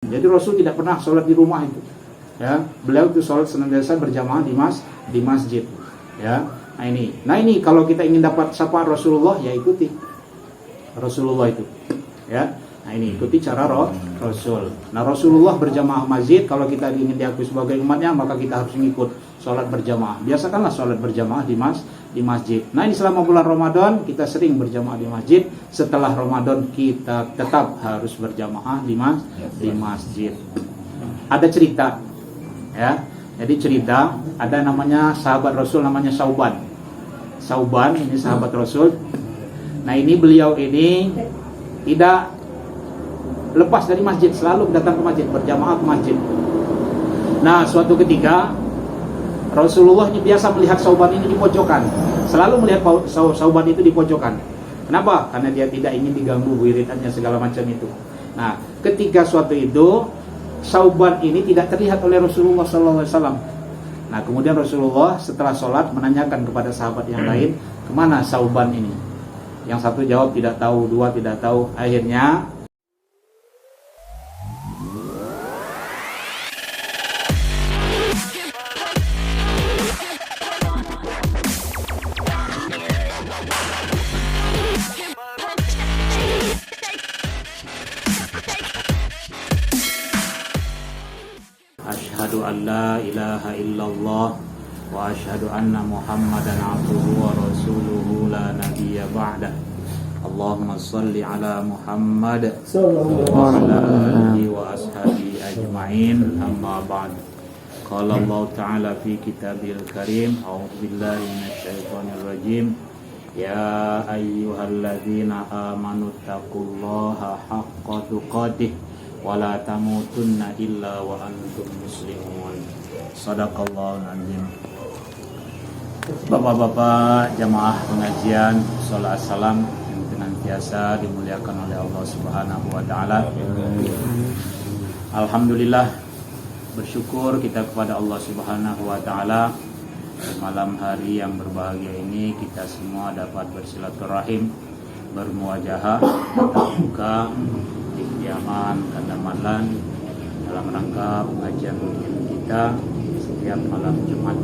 Jadi Rasul tidak pernah sholat di rumah itu. Ya, beliau itu sholat senantiasa berjamaah di masjid. Ya, nah ini kalau kita ingin dapat syafaat Rasulullah, ya ikuti Rasulullah itu. Ya, nah ini ikuti cara Rasul. Nah Rasulullah berjamaah masjid. Kalau kita ingin diakui sebagai umatnya, maka kita harus mengikut sholat berjamaah. Biasakanlah sholat berjamaah di masjid. Nah ini selama bulan Ramadan kita sering berjamaah di masjid. Setelah Ramadan kita tetap harus berjamaah di masjid. Ada cerita, ya. Jadi cerita ada namanya sahabat Rasul namanya Sauban ini sahabat Rasul. Nah ini beliau ini tidak lepas dari masjid, selalu datang ke masjid, berjamaah ke masjid. Nah suatu ketika Rasulullah ini biasa melihat Sauban ini di pojokan, selalu melihat Sauban itu di pojokan. Kenapa? Karena dia tidak ingin diganggu wiridannya segala macam itu. Nah ketika suatu itu Sauban ini tidak terlihat oleh Rasulullah SAW. Nah kemudian Rasulullah setelah sholat menanyakan kepada sahabat yang lain, kemana Sauban ini? Yang satu jawab tidak tahu, dua tidak tahu. Akhirnya asyhadu an la ilaha illallah wa asyhadu anna Muhammadan abduhu wa rasuluhu la nabiyya ba'dah. Allahumma salli ala Muhammad wa ala alihi wa ashabihi ajma'in, amma ba'd. Qala Allah ta'ala fi kitabil karim, a'udzu billahi minasyaitonir rajim. Ya ayyuhalladzina amanu taqullaha haqqa tuqatih wa la tamutunna illa wa antum muslimun. Shadaqallahul azim. Bapak-bapak jamaah pengajian, sholawat salam yang senantiasa dimuliakan oleh Allah Subhanahu wa taala. Alhamdulillah, bersyukur kita kepada Allah Subhanahu wa taala. Di malam hari yang berbahagia ini kita semua dapat bersilaturahim, bermuajahah, tatap muka di kediaman Kandamalan dalam rangka pengajian kita setiap malam Jumat.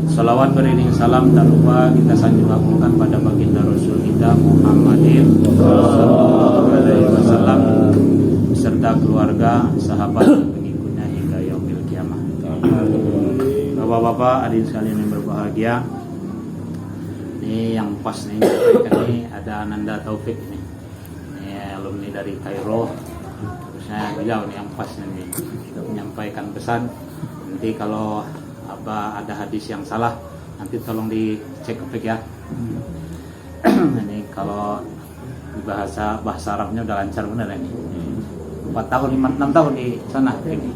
Salawat beriring salam tak lupa kita sanjung agungkan pada baginda Rasul kita Muhammadin sallallahu alaihi wasallam beserta keluarga, sahabat dan pengikutnya hingga yaumil kiamah. Bapak-bapak, adik sekalian yang berbahagia, ini yang pas nih ini ada Ananda Taufik ini alumni dari Kairo. Terusnya beliau nih yang pas nih untuk menyampaikan pesan. Nanti kalau ada hadis yang salah nanti tolong dicek ke ya. Ini kalau di bahasa Arabnya udah lancar bener ini. 4 tahun, 6 tahun di sana. 7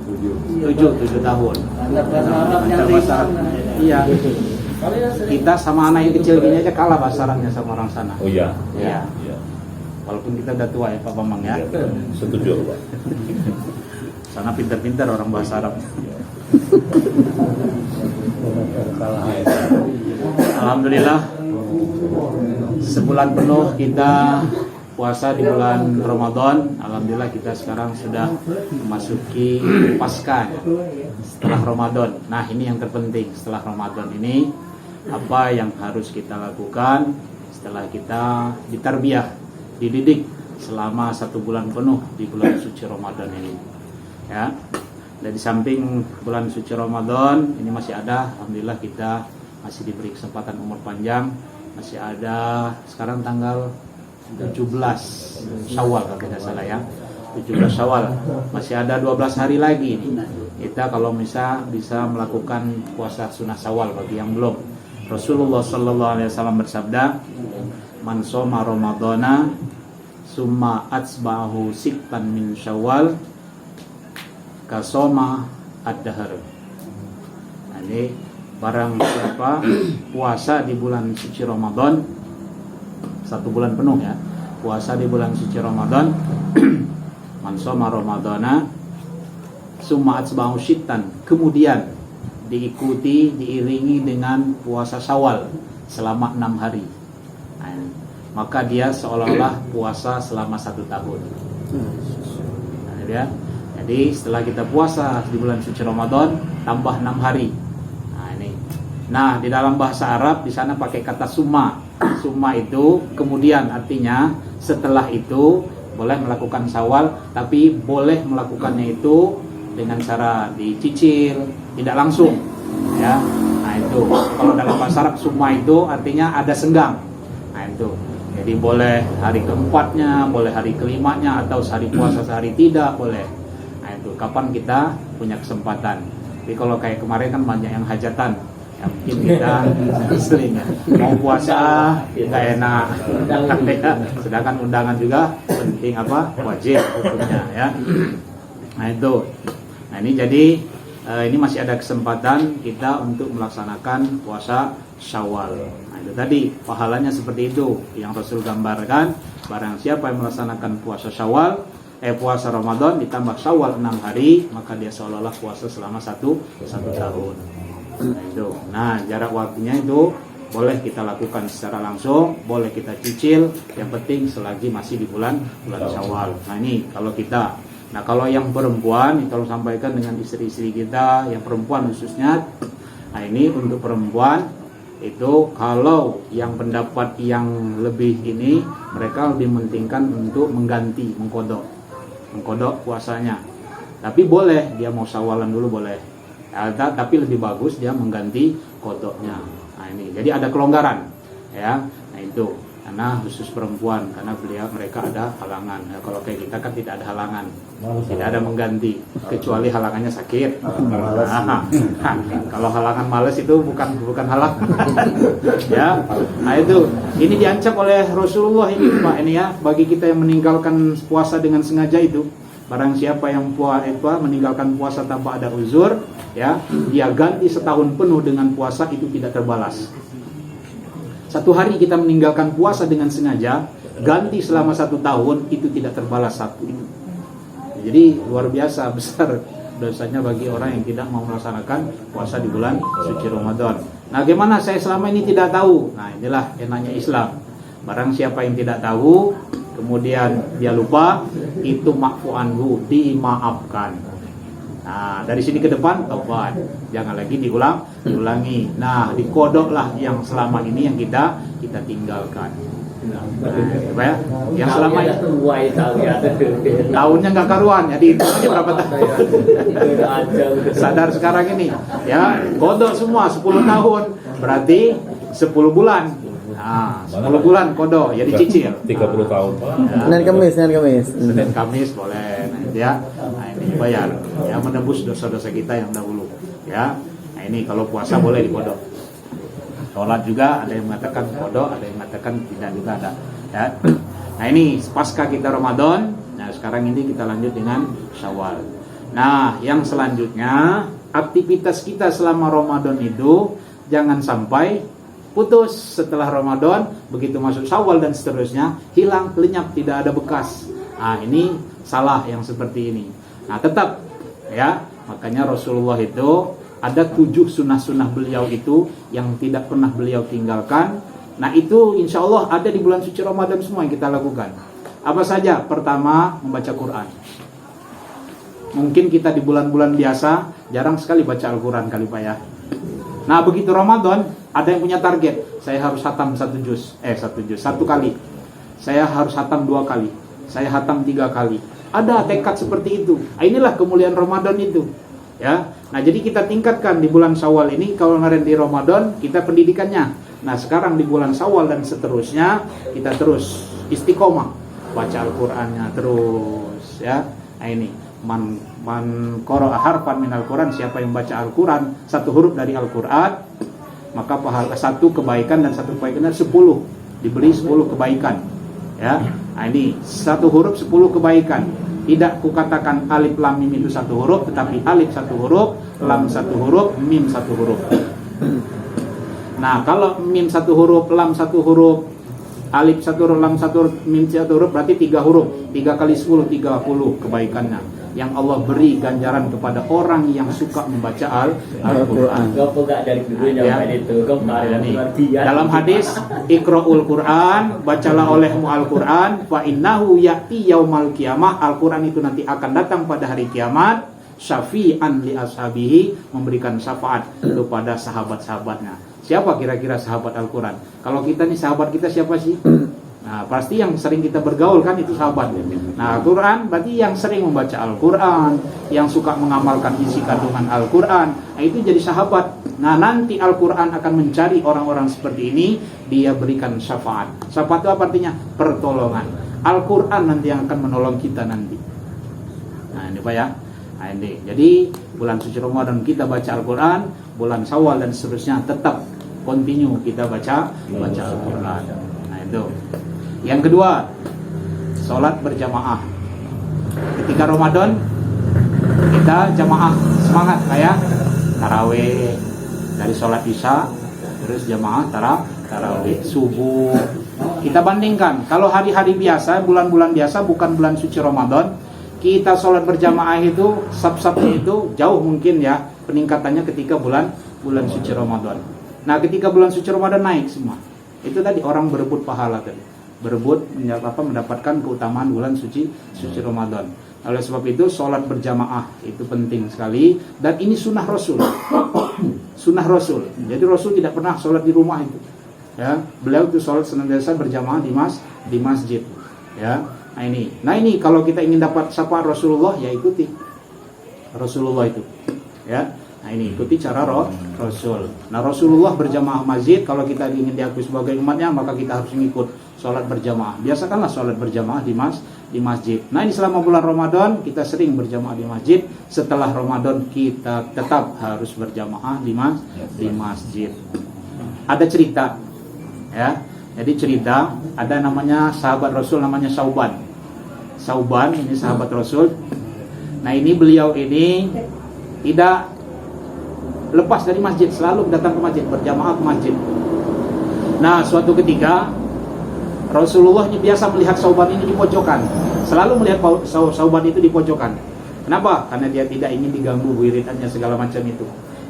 tahun. Lancar bahasa Arab. Iya. Kita sama anak yang kecil gini aja kalah bahasa Arabnya sama orang sana. Oh iya. Iya. Walaupun kita udah tua ya Pak Bambang ya. Setuju Pak. Sana pintar-pintar orang bahasa Arab. Alhamdulillah, sebulan penuh kita puasa di bulan Ramadan. Alhamdulillah kita sekarang sudah memasuki Paskah setelah Ramadan. Nah ini yang terpenting setelah Ramadan ini, apa yang harus kita lakukan setelah kita ditarbiyah, dididik selama 1 bulan penuh di bulan suci Ramadan ini. Ya. Dan di samping bulan suci Ramadan ini masih ada, alhamdulillah kita masih diberi kesempatan umur panjang. Masih ada sekarang tanggal 17 Syawal kalau tidak salah ya. 17 Syawal. Masih ada 12 hari lagi kita kalau bisa melakukan puasa sunnah Syawal bagi yang belum. Rasulullah sallallahu alaihi wasallam bersabda, "Man shoma Ramadhana summa atsba'ahu sittan min Syawal kasoma ad-dahr." Ini barang siapa puasa di bulan suci Ramadan 1 bulan penuh ya, puasa di bulan suci Ramadan, man shoma Ramadhana summa atsba'ahu sittan, kemudian diiringi dengan puasa Syawal selama 6 hari. Maka dia seolah-olah puasa selama 1 tahun. ya. Jadi setelah kita puasa di bulan suci Ramadan tambah 6 hari. Nah ini. Nah di dalam bahasa Arab di sana pakai kata summa. Summa itu kemudian, artinya setelah itu boleh melakukan Syawal, tapi boleh melakukannya itu dengan cara dicicil, tidak langsung, ya. Nah itu kalau dalam bahasa Arab summa itu artinya ada senggang. Nah itu, jadi boleh hari keempatnya, boleh hari kelimanya, atau sehari puasa sehari tidak boleh. Nah itu kapan kita punya kesempatan. Jadi kalau kayak kemarin kan banyak yang hajatan, ya mungkin kita sering ya, mau puasa nggak enak, sedangkan undangan juga penting apa, wajib hukumnya ya. Nah itu, nah ini jadi ini masih ada kesempatan kita untuk melaksanakan puasa Syawal. Nah itu tadi pahalanya seperti itu yang Rasul gambarkan. Barang siapa yang melaksanakan puasa Syawal, puasa Ramadan ditambah Syawal 6 hari, maka dia seolah-olah puasa selama satu tahun. Nah itu, nah jarak waktunya itu boleh kita lakukan secara langsung, boleh kita cicil, yang penting selagi masih di bulan Syawal. Nah ini kalau kita. Nah kalau yang perempuan, kalau sampaikan dengan istri-istri kita, yang perempuan khususnya. Nah ini untuk perempuan itu kalau yang pendapat yang lebih ini, mereka lebih mementingkan untuk mengganti, mengkodok puasanya. Tapi boleh dia mau Syawalan dulu boleh. Tapi lebih bagus dia mengganti kodoknya. Nah ini, jadi ada kelonggaran, ya. Nah itu, karena khusus perempuan, karena mereka ada halangan. Nah, kalau kayak kita kan tidak ada halangan, tidak ada mengganti, kecuali halangannya sakit. Kalau halangan malas itu bukan halangan, ya. Nah itu, ini diancam oleh Rasulullah ini, Pak, ini ya, bagi kita yang meninggalkan puasa dengan sengaja itu. Barang siapa yang meninggalkan puasa tanpa ada uzur, ya, dia ganti setahun penuh dengan puasa itu tidak terbalas. Satu hari kita meninggalkan puasa dengan sengaja, ganti selama 1 tahun itu tidak terbalas satu itu. Jadi luar biasa besar dosanya bagi orang yang tidak mau melaksanakan puasa di bulan suci Ramadan. Nah, gimana saya selama ini tidak tahu? Nah, inilah enaknya Islam. Barang siapa yang tidak tahu, kemudian dia lupa, itu ma'fu anhu, dimaafkan. Nah, dari sini ke depan taubat, jangan lagi diulangi. Nah, dikodoklah yang selama ini yang kita tinggalkan. Nah, ya, yang selama ini tahunnya nggak karuan, jadi itu aja berapa tahun. Sadar sekarang ini, ya, kodok semua 10 tahun, berarti 10 bulan. Nah, 10 bulan kodok, jadi cicil 30 tahun. Senin Kamis. Senin Kamis boleh, nah, ya. Nah, ini bayar, ya, menebus dosa-dosa kita yang dahulu, ya. Nah, ini kalau puasa boleh dikodok. Sholat juga ada yang mengatakan kodok, ada yang mengatakan tidak juga ada, ya. Nah, ini pasca kita Ramadan. Nah, sekarang ini kita lanjut dengan Syawal. Nah, yang selanjutnya aktivitas kita selama Ramadan itu jangan sampai putus setelah Ramadan, begitu masuk Syawal dan seterusnya hilang, lenyap, tidak ada bekas. Nah, ini salah yang seperti ini. Nah, tetap, ya, makanya Rasulullah itu ada 7 sunnah-sunnah beliau itu yang tidak pernah beliau tinggalkan. Nah, itu insya Allah ada di bulan suci Ramadan semua yang kita lakukan. Apa saja? Pertama, membaca Quran. Mungkin kita di bulan-bulan biasa jarang sekali baca Al-Quran kali Pak ya. Nah, begitu Ramadan ada yang punya target, saya harus hatam 1 juz, 1 kali. Saya harus hatam 2 kali. Saya hatam 3 kali. Ada tekad seperti itu. Nah, inilah kemuliaan Ramadan itu. Ya. Nah, jadi kita tingkatkan di bulan Syawal ini. Kalau kemarin di Ramadan kita pendidikannya. Nah, sekarang di bulan Syawal dan seterusnya kita terus istiqomah baca Al-Qur'annya terus, ya. Nah, ini man qara'a harfan minal Qur'an, siapa yang baca Al-Qur'an 1 huruf dari Al-Qur'an, maka pahala 1 kebaikan dan 1 kebaikan 10, diberi 10 kebaikan, ya. Nah, ini 1 huruf 10 kebaikan. Tidak kukatakan alif lam mim itu 1 huruf, tetapi alif 1 huruf, lam 1 huruf, mim 1 huruf. Nah, kalau mim 1 huruf, lam 1 huruf, alif 1 huruf, lam 1 huruf, mim 1 huruf, berarti 3 huruf. 3 kali 10, 30 kebaikannya. yang Allah beri ganjaran kepada orang yang suka membaca Al-Quran. Dalam hadis, Iqra'ul Quran, bacalah olehmu Al-Quran, fa innahu ya'ti yaumal qiyamah. Al-Quran itu nanti akan datang pada hari kiamat, syafi'an li ashabihi, memberikan syafaat kepada sahabat-sahabatnya. Siapa kira-kira sahabat Al-Quran? Kalau kita nih, sahabat kita siapa sih? Nah, pasti yang sering kita bergaul kan itu sahabat. Nah, Al-Quran berarti yang sering membaca Al-Quran, yang suka mengamalkan isi kandungan Al-Quran, nah, itu jadi sahabat. Nah, nanti Al-Quran akan mencari orang-orang seperti ini, dia berikan syafaat. Syafaat itu apa artinya? Pertolongan. Al-Quran nanti yang akan menolong kita nanti. Nah, ini Pak ya. Nah, ini. Jadi bulan suci Ramadan kita baca Al-Quran, bulan Syawal dan seterusnya tetap continue kita baca Al-Quran. Nah, itu. Yang kedua, sholat berjamaah. Ketika Ramadan kita jamaah, semangat kayak tarawih, dari sholat isya terus jamaah tarawih subuh. Kita bandingkan, kalau hari-hari biasa, bulan-bulan biasa, bukan bulan suci Ramadan, kita sholat berjamaah itu sab-sabnya itu jauh mungkin ya peningkatannya ketika bulan suci Ramadan. Nah, ketika bulan suci Ramadan naik semua. Itu tadi orang berebut pahala tadi. Berebut mendapatkan keutamaan bulan suci Ramadan. Oleh sebab itu sholat berjamaah itu penting sekali, dan ini sunnah Rasul. Sunnah Rasul. Jadi Rasul tidak pernah sholat di rumah itu. Ya, beliau itu sholat senantiasa berjamaah di masjid. Ya, nah ini kalau kita ingin dapat syafaat Rasulullah, ya ikuti Rasulullah itu. Ya. Nah, ini ikuti cara Rasul. Nah, Rasulullah berjamaah masjid. Kalau kita ingin diakui sebagai umatnya, maka kita harus mengikut sholat berjamaah. Biasakanlah sholat berjamaah di masjid. Nah, ini selama bulan Ramadan kita sering berjamaah di masjid. Setelah Ramadan kita tetap harus berjamaah di masjid. Ada cerita, ya. Jadi cerita, ada namanya sahabat Rasul namanya Sauban. Sauban ini sahabat Rasul. Nah, ini beliau ini tidak lepas dari masjid, selalu datang ke masjid, berjamaah ke masjid. Nah, suatu ketika Rasulullah ini biasa melihat Sauban ini di pojokan, selalu melihat Sauban itu di pojokan. Kenapa? Karena dia tidak ingin diganggu wiridannya segala macam itu.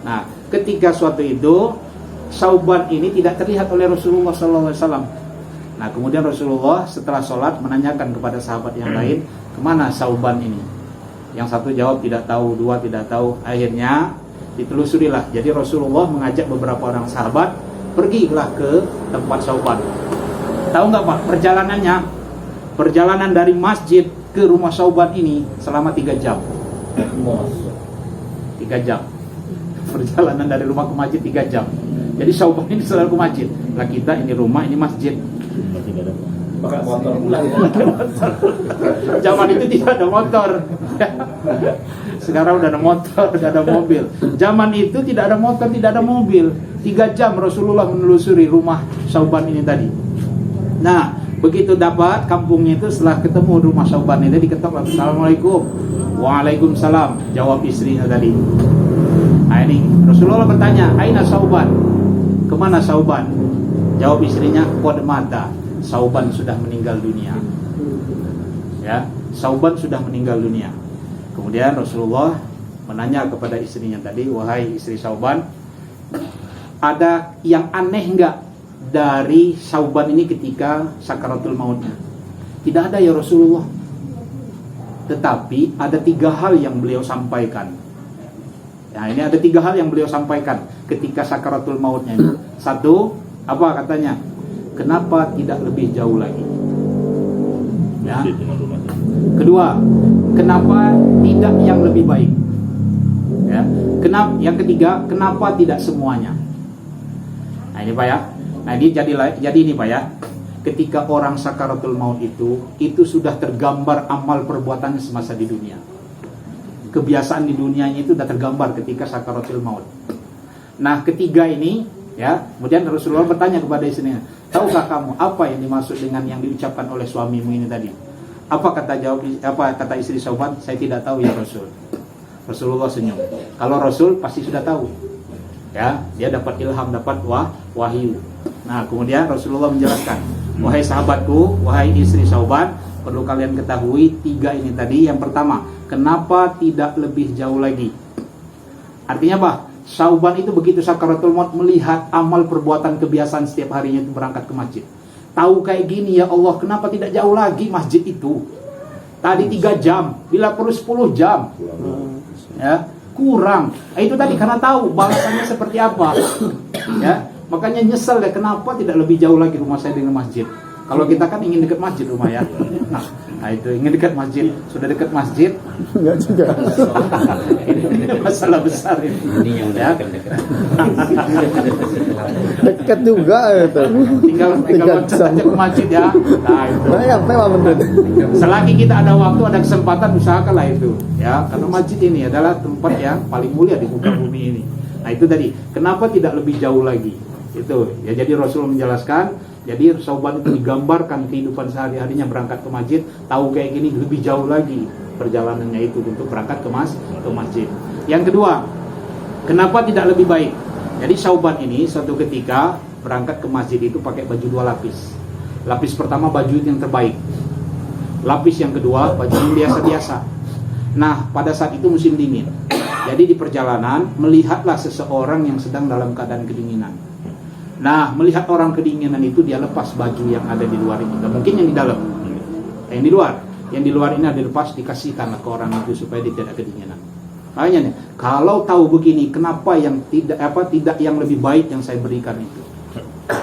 Nah, ketika suatu itu Sauban ini tidak terlihat oleh Rasulullah SAW. Nah, kemudian Rasulullah setelah sholat menanyakan kepada sahabat yang lain, kemana Sauban ini? Yang satu jawab tidak tahu, dua tidak tahu. Akhirnya ditelusurilah. Jadi Rasulullah mengajak beberapa orang sahabat, pergilah ke tempat Sauban. Tahu nggak Pak, perjalanan dari masjid ke rumah Sauban ini selama 3 jam. 3 jam. Perjalanan dari rumah ke masjid 3 jam. Jadi Sauban ini selalu ke masjid. Lah kita ini rumah, ini masjid. Pakai motor pulang. Zaman itu tidak ada motor. Sekarang udah ada motor, udah ada mobil. Zaman itu tidak ada motor, tidak ada mobil. 3 jam Rasulullah menelusuri rumah Sauban ini tadi. Nah, begitu dapat kampungnya itu, setelah ketemu rumah Sauban ini, diketok, Assalamualaikum. Waalaikumsalam, jawab istrinya tadi. Nah, ini Rasulullah bertanya, Aina Sauban? Kemana Sauban? Jawab istrinya, qad mata. Sauban sudah meninggal dunia. Ya, Sauban sudah meninggal dunia. Kemudian Rasulullah menanya kepada istrinya tadi, wahai istri Sauban, ada yang aneh enggak dari Sauban ini ketika sakaratul mautnya? Tidak ada ya Rasulullah. Tetapi ada 3 hal yang beliau sampaikan. Nah, ini ada 3 hal yang beliau sampaikan ketika sakaratul mautnya. 1, apa katanya? Kenapa tidak lebih jauh lagi? Ya. Kedua, kenapa tidak yang lebih baik? Ya. Yang ketiga, kenapa tidak semuanya? Nah, ini Pak ya. Nah, ini jadi ini Pak ya. Ketika orang sakaratul maut itu sudah tergambar amal perbuatannya semasa di dunia. Kebiasaan di dunianya itu sudah tergambar ketika sakaratul maut. Nah, ketiga ini, ya, kemudian Rasulullah bertanya kepada istrinya, tahukah kamu apa yang dimaksud dengan yang diucapkan oleh suamimu ini tadi? Apa kata istri Sauban? Saya tidak tahu ya Rasul. Rasulullah senyum. Kalau Rasul pasti sudah tahu. Ya, dia dapat ilham, dapat wahyu. Nah, kemudian Rasulullah menjelaskan, wahai sahabatku, wahai istri Sauban, perlu kalian ketahui 3 ini tadi. Yang pertama, kenapa tidak lebih jauh lagi? Artinya apa? Sauban itu begitu sakaratul maut melihat amal perbuatan kebiasaan setiap harinya itu berangkat ke masjid. Tahu kayak gini, ya Allah, kenapa tidak jauh lagi masjid itu? Tadi 3 jam, bila perlu 10 jam. Ya, kurang. Itu tadi karena tahu balasannya seperti apa. Ya, makanya nyesel ya, kenapa tidak lebih jauh lagi rumah saya dengan masjid. Kalau kita kan ingin dekat masjid rumah ya. Nah itu ingin dekat masjid, sudah dekat masjid. Enggak juga. Ini masalah besar ini. Ini yang Ya. Dekat juga itu. Tinggal loncat aja ke masjid ya. Nah itu. Nah, ya, apa betul. Selagi kita ada waktu, ada kesempatan, usahakanlah itu. Ya, karena masjid ini adalah tempat yang paling mulia di muka bumi ini. Nah itu tadi. Kenapa tidak lebih jauh lagi? Itu. Ya jadi Rasul menjelaskan. Jadi Sauban itu digambarkan kehidupan sehari-harinya berangkat ke masjid, tahu kayak gini, lebih jauh lagi perjalanannya itu untuk berangkat ke masjid. Yang kedua, kenapa tidak lebih baik? Jadi Sauban ini suatu ketika berangkat ke masjid itu pakai baju 2 lapis. Lapis pertama baju yang terbaik. Lapis yang kedua baju yang biasa-biasa. Nah, pada saat itu musim dingin. Jadi di perjalanan melihatlah seseorang yang sedang dalam keadaan kedinginan. Nah, melihat orang kedinginan itu, dia lepas baju yang ada di luar itu. Gak mungkin yang di dalam, yang di luar. Yang di luar ini ada dilepas, dikasihkanlah ke orang itu supaya dia tidak kedinginan. Makanya nih, kalau tahu begini, kenapa yang tidak yang lebih baik yang saya berikan itu?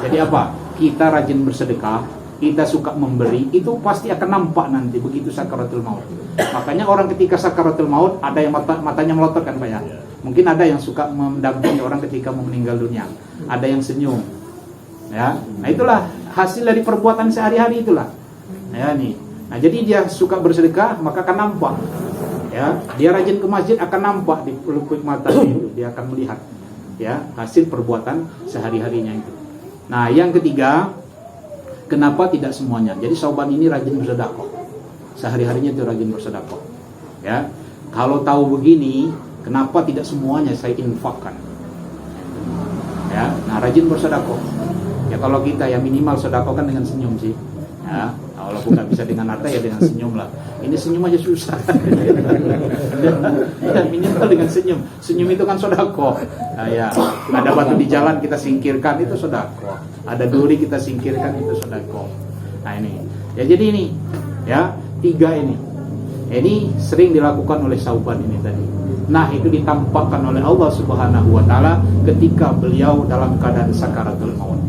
Jadi apa? Kita rajin bersedekah, kita suka memberi, itu pasti akan nampak nanti begitu sakaratul maut. Makanya orang ketika sakaratul maut ada yang matanya melotot kan Pak ya. Mungkin ada yang suka mendampingi orang ketika mau meninggal dunia. Ada yang senyum. Ya. Nah, itulah hasil dari perbuatan sehari-hari itulah. Ya nih. Nah, jadi dia suka bersedekah maka akan nampak. Ya, dia rajin ke masjid akan nampak di pelupuk mata itu, dia akan melihat ya hasil perbuatan sehari-harinya itu. Nah, yang ketiga, kenapa tidak semuanya? Jadi Sauban ini rajin bersedekah. Sehari-harinya itu rajin bersedekah. Ya. Kalau tahu begini, kenapa tidak semuanya saya infakkan? Ya, nah rajin bersedekah. Ya kalau kita ya minimal sedekah kan dengan senyum sih. Ya, walaupun nggak bisa dengan harta ya dengan senyum lah. Ini senyum aja susah. Ya minimal dengan senyum. Senyum itu kan sedekah. Nah, ya ada batu di jalan kita singkirkan itu sedekah. Ada duri kita singkirkan itu sedekah. Nah ini. Ya jadi ini ya 3 ini. Ini sering dilakukan oleh Sauban ini tadi. Nah, itu ditampakkan oleh Allah Subhanahu wa taala ketika beliau dalam keadaan sakaratul maut.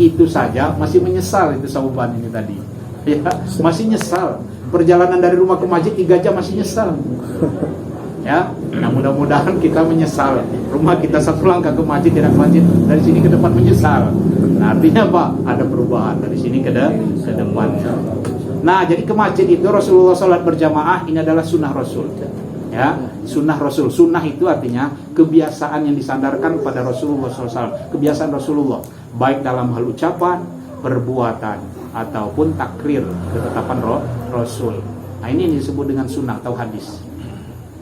Itu saja masih menyesal itu Sauban ini tadi. Ya, masih nyesal. Perjalanan dari rumah ke masjid 3 jam masih nyesal. Ya, nah mudah-mudahan kita menyesal. Rumah kita 1 langkah ke masjid, tidak ke masjid, dari sini ke depan menyesal. Nah, artinya apa? Ada perubahan dari sini ke depan. Nah, jadi ke masjid itu Rasulullah sholat berjamaah ini adalah sunnah Rasul. Ya, sunnah Rasul. Sunnah itu artinya kebiasaan yang disandarkan pada Rasulullah SAW. Kebiasaan Rasulullah, baik dalam hal ucapan, perbuatan, ataupun takrir, ketetapan Rasul. Nah, ini yang disebut dengan sunnah atau hadis.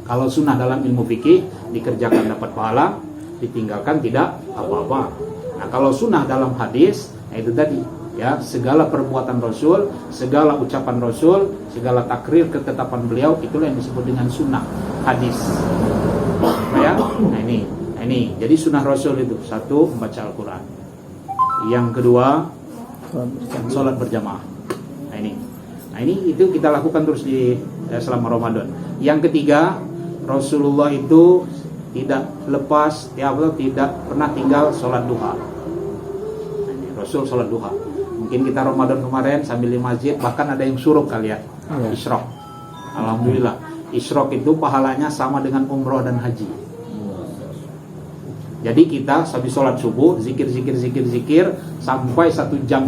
Kalau sunnah dalam ilmu fikih, dikerjakan dapat pahala, ditinggalkan tidak apa-apa. Nah, kalau sunnah dalam hadis, nah itu tadi. Ya, segala perbuatan Rasul, segala ucapan Rasul, segala takrir ketetapan beliau, itulah yang disebut dengan sunnah hadis. Ya, nah ini. Jadi sunnah Rasul itu 1 membaca Al-Quran. Yang kedua, sholat berjamaah. Nah ini itu kita lakukan terus di selama Ramadan. Yang ketiga, Rasulullah itu tidak lepas, tidak pernah tinggal sholat duha. Nah, ini Rasul sholat duha. Mungkin kita Ramadan kemarin sambil di masjid, bahkan ada yang suruh kali ya, isyraq. Alhamdulillah, isyraq itu pahalanya sama dengan umroh dan haji. Jadi kita habis sholat subuh, zikir sampai 1,5 jam.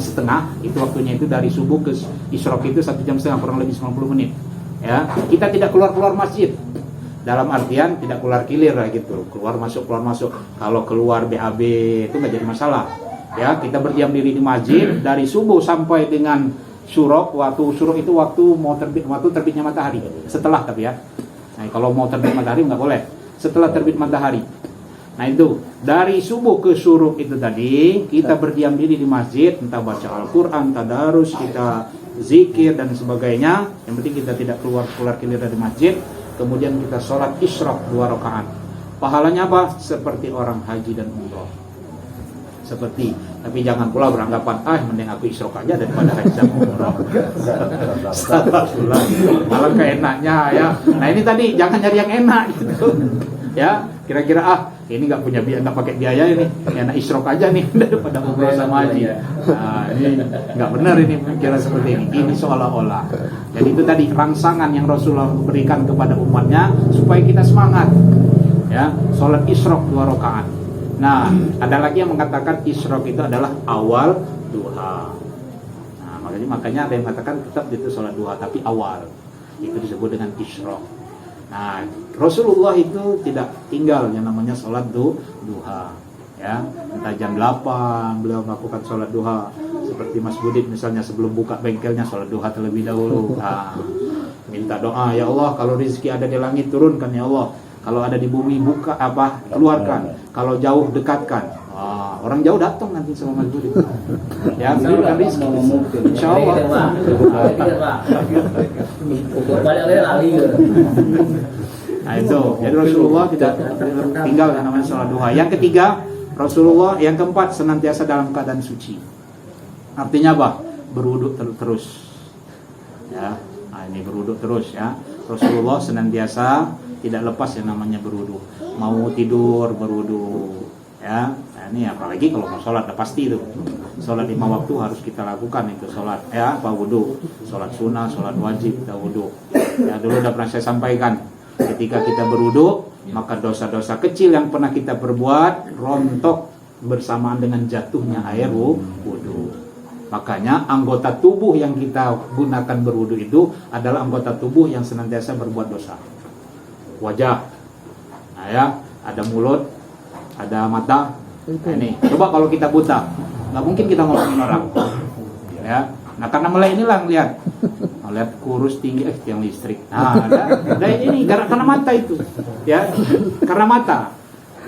Itu waktunya itu dari subuh ke isyraq itu 1,5 jam, kurang lebih 90 menit. Ya, kita tidak keluar masjid. Dalam artian tidak keluar kilir lah gitu, keluar masuk. Kalau keluar BAB itu nggak jadi masalah. Ya, kita berdiam diri di masjid dari subuh sampai dengan syuruk. Waktu syuruk itu waktu terbitnya matahari. Setelah tapi ya. Nah, kalau mau terbit matahari nggak boleh. Setelah terbit matahari. Nah itu dari subuh ke syuruk itu tadi kita berdiam diri di masjid, entah baca Al-Quran, tadarus, kita zikir dan sebagainya. Yang penting kita tidak keluar dari masjid. Kemudian kita sholat isyraq 2 rakaat. Pahalanya apa? Seperti orang haji dan umroh. Tapi jangan pula beranggapan mending aku isyraq aja daripada haji dan umroh. Malah keenaknya ya. Nah ini tadi jangan nyari yang enak gitu. Ya, kira-kira ini nggak punya biaya, nggak pakai biaya ini, enak isyraq aja nih daripada umroh sama haji. Nah ini nggak benar ini kira seperti ini. Ini seolah-olah. Jadi itu tadi rangsangan yang Rasulullah berikan kepada umatnya supaya kita semangat. Ya, sholat isyraq 2 rakaat. Nah, ada lagi yang mengatakan isyraq itu adalah awal duha. Nah, makanya ada yang mengatakan tetap itu sholat duha tapi awal. Itu disebut dengan isyraq. Nah, Rasulullah itu tidak tinggal yang namanya sholat duha. Ya, entah jam 8 beliau melakukan sholat duha. Seperti Mas Budit misalnya sebelum buka bengkelnya sholat duha terlebih dahulu. Nah, minta doa, ya Allah kalau rezeki ada di langit turunkan ya Allah. Kalau ada di bumi keluarkan. Kalau jauh dekatkan. Orang jauh datang nanti sama Mas Budi. Ya, berikan rezeki. Insyaallah. Nah itu, jadi Rasulullah tidak tinggal yang namanya sholat duha. Yang ketiga, Rasulullah yang keempat senantiasa dalam keadaan suci. Artinya apa? Berwudu terus. Ya, nah ini berwudu terus ya. Rasulullah senantiasa tidak lepas yang namanya berwudu. Mau tidur berwudu, ya. Nah, ini apalagi kalau mau sholat, pasti itu. Sholat 5 waktu harus kita lakukan itu sholat, ya, wudu. Sholat sunnah, sholat wajib, kita wudu. Ya dulu udah pernah saya sampaikan. Ketika kita berwudu, maka dosa-dosa kecil yang pernah kita perbuat rontok bersamaan dengan jatuhnya air wudu. Makanya anggota tubuh yang kita gunakan berwudu itu adalah anggota tubuh yang senantiasa berbuat dosa. Wajah, nah ya, ada mulut, ada mata. Nah, ini coba kalau kita buta, nggak mungkin kita ngomongin orang, ya. Nah karena mulai inilah lihat kurus tinggi, tiang listrik. Nah, ada ini karena mata itu, ya, karena mata,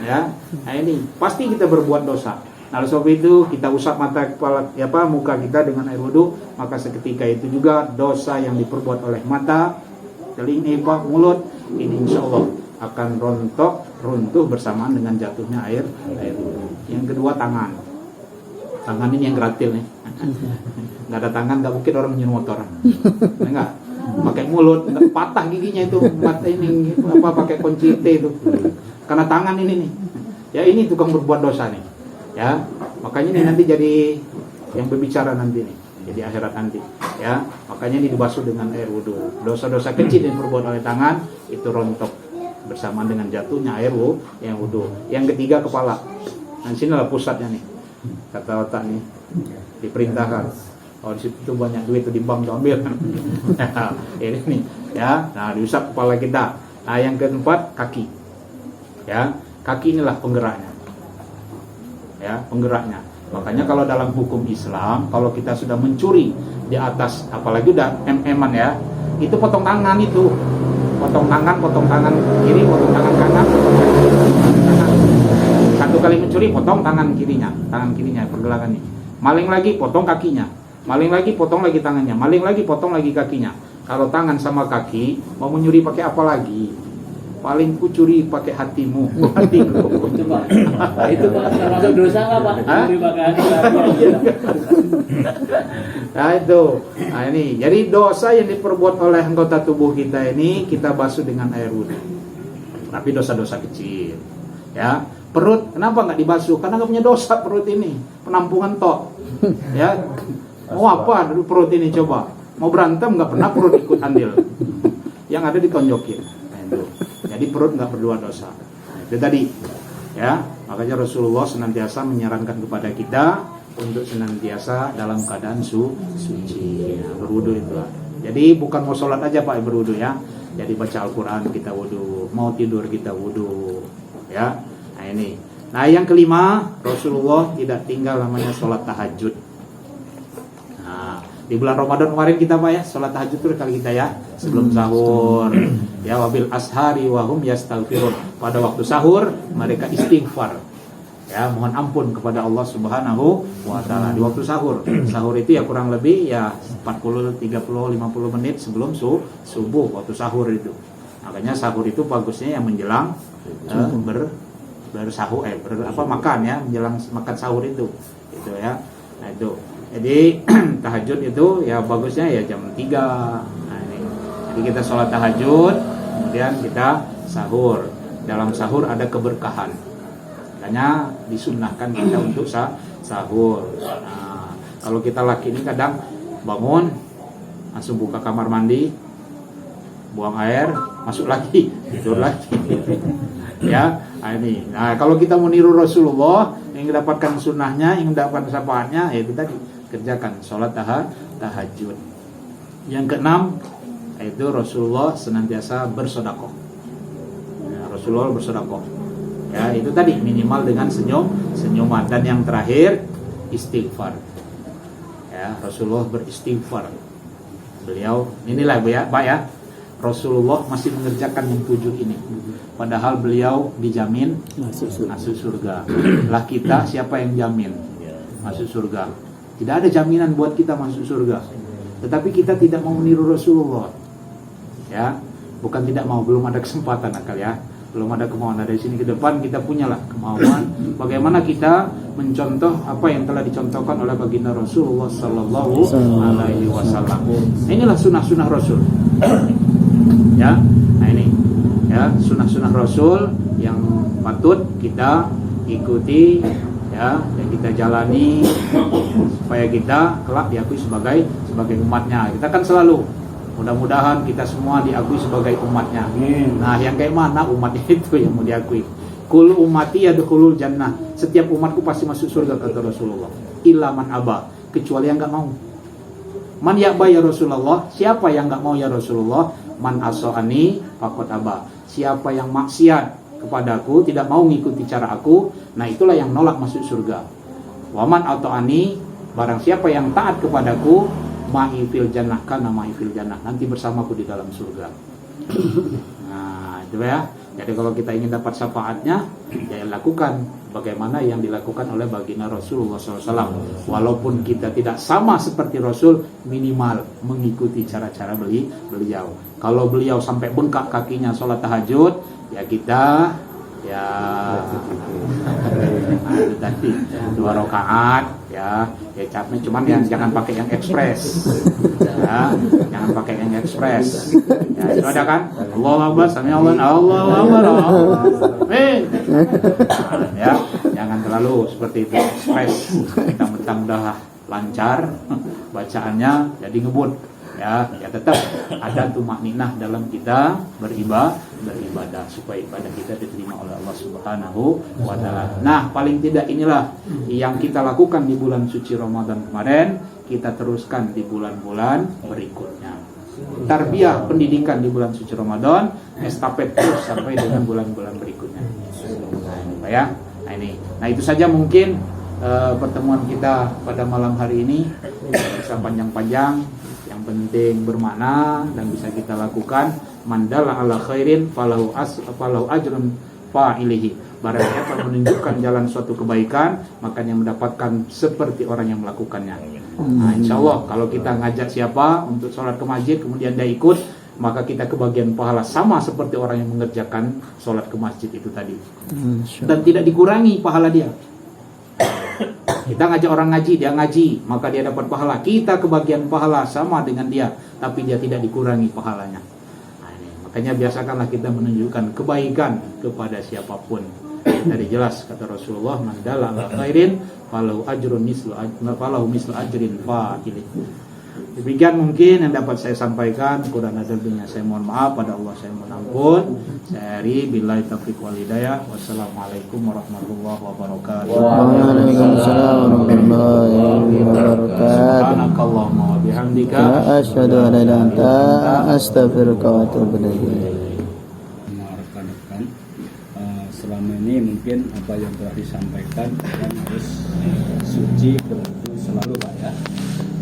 ya. Nah ini pasti kita berbuat dosa. Nah sebab itu kita usap mata kepala, muka kita dengan air wudu, maka seketika itu juga dosa yang diperbuat oleh mata, telinga, mulut, ini insya Allah akan runtuh bersamaan dengan jatuhnya air wudu. Yang kedua tangan ini yang gratil nih. Nggak ada tangan nggak mungkin orang nyuruh motor. Enggak, pakai mulut, patah giginya itu, mata ini pakai kunci T itu. Karena tangan ini nih, ya ini tukang berbuat dosa nih, ya. Makanya ini nanti jadi yang berbicara nanti nih. Jadi akhirat nanti, ya. Makanya ini dibasuh dengan air wudu. Dosa-dosa kecil yang diperbuat oleh tangan itu rontok bersamaan dengan jatuhnya air wudu. Yang ketiga kepala. Nah sinilah pusatnya nih. Kata otak nih diperintahkan. Oh di situ banyak duit tuh di bank ambil. Ini nih, ya. Nah diusap kepala kita. Nah yang keempat kaki. Ya, kaki inilah penggeraknya. Ya, penggeraknya. Makanya kalau dalam hukum Islam, kalau kita sudah mencuri di atas, apalagi udah em-eman ya, itu potong tangan itu. Potong tangan kiri, potong tangan kanan, potong kanan. Satu kali mencuri, potong tangan kirinya pergelangan ini. Maling lagi, potong kakinya. Maling lagi, potong lagi tangannya. Maling lagi, potong lagi kakinya. Kalau tangan sama kaki, mau menyuri pakai apa lagi? Paling ku curi pakai hatimu. Hatiku. Coba. Itu termasuk dosa nggak Pak? Curi pakai hati. Nah itu. Nah ini. Jadi dosa yang diperbuat oleh anggota tubuh kita ini kita basuh dengan air wudu. Tapi dosa-dosa kecil. Ya. Perut kenapa nggak dibasuh? Karena nggak punya dosa perut ini. Penampungan tok. Ya. Mau apa dulu perut ini coba? Mau berantem nggak pernah perut ikut andil. Yang ada ditonjokin. Jadi perut nggak berbuat dosa. Nah, itu tadi, ya. Makanya Rasulullah senantiasa menyarankan kepada kita untuk senantiasa dalam keadaan suci. Ya, berwudu itu. Jadi bukan mau sholat aja Pak berwudu ya. Jadi baca Al-Quran kita wudu, mau tidur kita wudu, ya. Nah ini. Nah yang kelima, Rasulullah tidak tinggal namanya sholat tahajud. Nah, di bulan Ramadan kemarin kita Pak ya, sholat tahajud itu kali kita ya, sebelum sahur. Ya wabil ashari wahum yastaghfirun. Pada waktu sahur mereka istighfar. Ya, mohon ampun kepada Allah Subhanahu wa taala di waktu sahur. Sahur itu ya kurang lebih ya 40 30 50 menit sebelum subuh waktu sahur itu. Makanya sahur itu bagusnya yang menjelang makan ya, menjelang makan sahur itu. Gitu ya. Nah, itu. Jadi tahajud itu ya bagusnya ya jam 3. Nah, ini. Jadi kita sholat tahajud, kemudian kita sahur. Dalam sahur ada keberkahan. Makanya disunnahkan kita untuk sahur. Nah, kalau kita laki ini kadang bangun, langsung buka kamar mandi, buang air, masuk lagi, tidur lagi. Ya, nah ini. Nah, kalau kita mau niru Rasulullah, ingin mendapatkan sunnahnya, ingin mendapatkan syafaatnya, ya kita kerjakan sholat tahajud. Yang keenam, yaitu Rasulullah senantiasa bersedekah. Ya, Rasulullah bersedekah. Ya, itu tadi minimal dengan senyuman. Dan yang terakhir istighfar. Ya, Rasulullah beristighfar. Beliau inilah Pak ya. Rasulullah masih mengerjakan yang 7 ini. Padahal beliau dijamin masuk surga. Lah kita siapa yang jamin masuk surga? Tidak ada jaminan buat kita masuk surga. Tetapi kita tidak mau meniru Rasulullah. Ya, bukan tidak mau, belum ada kesempatan akal ya. Belum ada kemauan. Dari sini ke depan kita punyalah kemauan bagaimana kita mencontoh apa yang telah dicontohkan oleh baginda Rasulullah sallallahu alaihi wasallam. Inilah sunnah-sunnah Rasul. Ya, nah ini ya sunnah-sunnah Rasul yang patut kita ikuti ya, yang kita jalani supaya kita kelak diakui sebagai umatnya. Kita kan selalu mudah-mudahan kita semua diakui sebagai umatnya. Nah, yang kayak mana umatnya itu yang mau diakui? Kul ummati yadkhulul jannah. Setiap umatku pasti masuk surga kata Rasulullah. Illa man aba, kecuali yang enggak mau. Man ya'ba ya Rasulullah? Siapa yang enggak mau ya Rasulullah? Man asani faqad aba. Siapa yang maksiat kepadaku, tidak mau mengikuti cara aku, nah itulah yang nolak masuk surga. Waman ata'ani, barang siapa yang taat kepadaku, ma'i fil jannah, kana ma'i fil jannah, nanti bersamaku di dalam surga. Nah, itu ya. Jadi kalau kita ingin dapat syafaatnya, ya lakukan bagaimana yang dilakukan oleh baginda Rasulullah SAW. Walaupun kita tidak sama seperti Rasul, minimal mengikuti cara-cara beliau. Kalau beliau sampai bengkak kakinya sholat tahajud, ya kita ya itu tadi 2 rakaat ya capek, cuman yang jangan pakai yang ekspres ya, jangan pakai yang ekspres ya, itu ada kan Allahu Akbar sami Allahu Akbar ya, jangan terlalu seperti itu ekspres, mentang-mentang udah lancar bacaannya jadi ngebut. Ya tetap ada tumakninah dalam kita beribadah supaya ibadah kita diterima oleh Allah Subhanahu wa taala. Nah, paling tidak inilah yang kita lakukan di bulan suci Ramadan kemarin, kita teruskan di bulan-bulan berikutnya. Tarbiyah pendidikan di bulan suci Ramadan, estafet terus sampai dengan bulan-bulan berikutnya. Nah, ya. Nah, itu saja mungkin pertemuan kita pada malam hari ini, bisa panjang-panjang. Yang penting bermakna dan bisa kita lakukan. Mandala ala khairin falahu ajrun fa'ilihi. Barang siapa menunjukkan jalan suatu kebaikan, makanya mendapatkan seperti orang yang melakukannya. Nah, insya Allah kalau kita ngajak siapa untuk sholat ke masjid kemudian dia ikut, maka kita kebagian pahala sama seperti orang yang mengerjakan sholat ke masjid itu tadi. Dan tidak dikurangi pahala dia. Kita ngajak orang ngaji, dia ngaji, maka dia dapat pahala. Kita kebagian pahala sama dengan dia, tapi dia tidak dikurangi pahalanya. Nah, ini. Makanya biasakanlah kita menunjukkan kebaikan kepada siapapun. Dari jelas kata Rasulullah, man dalla ala khairin falahu ajrun mislu ajrin fa'ilih. Demikian mungkin yang dapat saya sampaikan. Kurang ada lebihnya saya mohon maaf, pada Allah saya mohon ampun. Saya Ari billahi taufiq wal hidayah. Wassalamualaikum warahmatullahi wabarakatuh. Waalaikumsalam warahmatullahi wabarakatuh. Subhanakallahumma wa bihamdika Asyhadu an la ilaha illa anta astaghfiruka wa atubu ilaik. Rekan-rekan, selama ini mungkin apa yang telah disampaikan yang harus suci berwudu selalu Pak ya.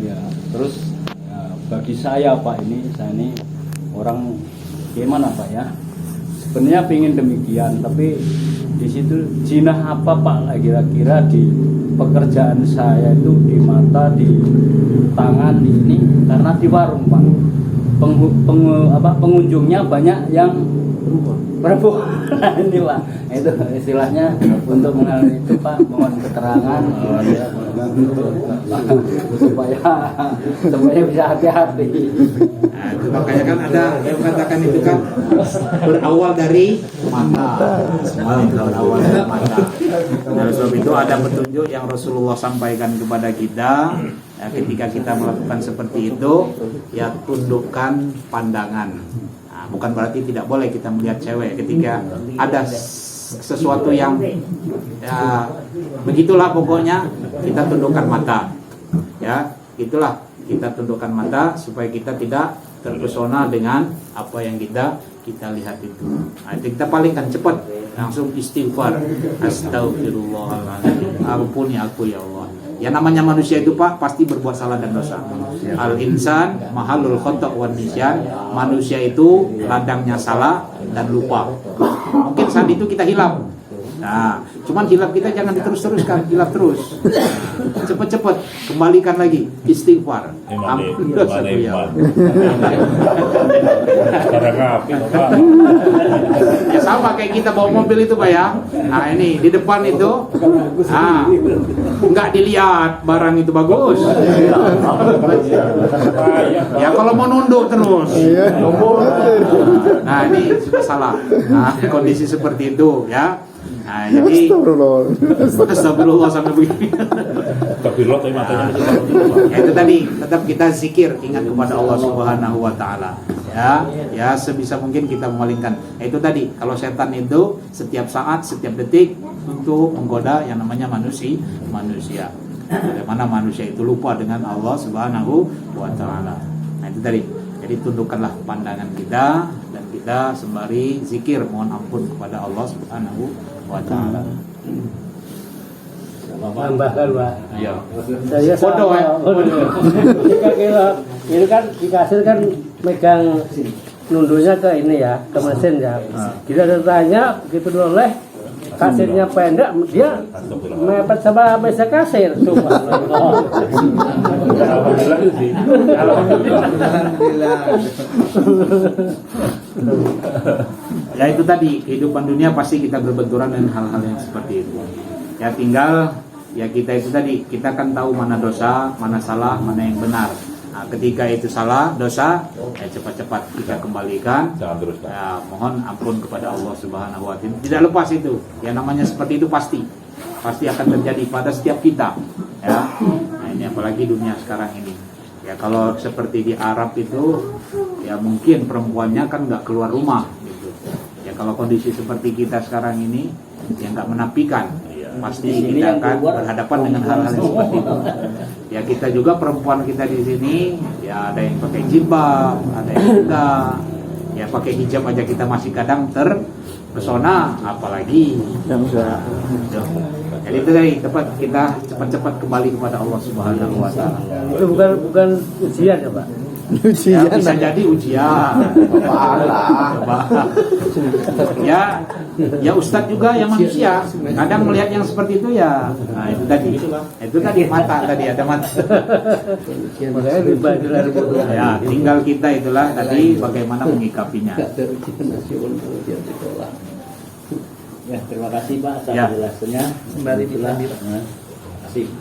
Ya, terus bagi saya Pak saya ini orang gimana Pak ya? sebenarnya pingin demikian, tapi di situ jinah apa Pak kira-kira di pekerjaan saya itu di mata, di tangan ini, karena di warung Pak pengunjungnya banyak yang perempuan. Ini Pak, itu istilahnya untuk mengenai itu Pak, mohon keterangan supaya bisa hati-hati. Nah, itu makanya kan ada yang mengatakan itu kan berawal dari mata. Semua berawal dari mata. Oleh sebab itu ada petunjuk yang Rasulullah sampaikan kepada kita, ya, ketika kita melakukan seperti itu, ya tundukkan pandangan. Nah, bukan berarti tidak boleh kita melihat cewek ketika ada sesuatu yang ya begitulah, pokoknya kita tundukkan mata. Ya, itulah, kita tundukkan mata supaya kita tidak terpesona dengan apa yang kita lihat itu. Nah, itu kita palingkan cepat, langsung istighfar, astagfirullahaladzim, ampuni aku ya Allah. Ya namanya manusia itu Pak pasti berbuat salah dan dosa. Al insan mahalul khata' wan nisyan. Manusia itu ladangnya salah dan lupa. Mungkin saat itu kita hilap. Nah, cuman hilap kita jangan diterus-teruskan, hilap terus. Cepat-cepat kembalikan lagi, istighfar. Ampun dosa aku ya Allah. Ya sama kayak kita bawa mobil itu Pak ya. Nah ini di depan itu, nggak dilihat barang itu bagus. Ya kalau mau nunduk terus. Nah ini sudah salah. Nah kondisi seperti itu ya. Nah, jadi astagfirullah sampai begini. Astagfirullah tapi matanya Ya, itu tadi tetap kita zikir, ingat kepada Allah Subhanahu wa taala. Ya sebisa mungkin kita memalingkan. Itu tadi, kalau setan itu setiap saat, setiap detik untuk menggoda yang namanya manusia. Bagaimana manusia itu lupa dengan Allah Subhanahu wa taala. Nah, itu tadi. Jadi tundukkanlah pandangan kita dan kita sembari zikir mohon ampun kepada Allah Subhanahu wa taala. Tambahkan Pak. Iya. Saya Foto ya. Ini kan dikasih kan megang nundunya ke ini ya, ke mesin ya. Kita tanya gitu oleh kasirnya pendek, dia mepet sama meja kasir. Subhanallah. Alhamdulillah sih. Ya itu tadi, kehidupan dunia pasti kita berbenturan dengan hal-hal yang seperti itu. Ya tinggal ya kita itu tadi, kita kan tahu mana dosa, mana salah, mana yang benar. Nah, ketika itu salah, dosa, ya cepat-cepat kita kembalikan. Jangan terus. Ya, mohon ampun kepada Allah Subhanahu wa taala. Tidak lepas itu. Ya namanya seperti itu pasti akan terjadi pada setiap kita. Ya. Nah, ini apalagi dunia sekarang ini. Ya kalau seperti di Arab itu, ya mungkin perempuannya kan nggak keluar rumah gitu. Ya kalau kondisi seperti kita sekarang ini, ya nggak menapikan. Pasti kita akan berhadapan dengan hal-hal yang seperti itu. Ya kita juga perempuan kita di sini, ya ada yang pakai jilbab, ada yang enggak. Ya pakai hijab aja kita masih kadang terpesona, apalagi yang saya jadi itu tadi, kita cepat-cepat kembali kepada Allah Subhanahu wa taala. Itu bukan ujian ya Pak. Ya, bisa jadi ujian. Coba. Ya Ustadz juga yang manusia. Kadang melihat yang seperti itu ya. Nah itu tadi mata tadi ada mata. Makanya dibagi Ya tinggal kita itulah tadi bagaimana menyikapinya. Ya, terima kasih Pak atas Ya. penjelasannya. Kembali di Terima kasih.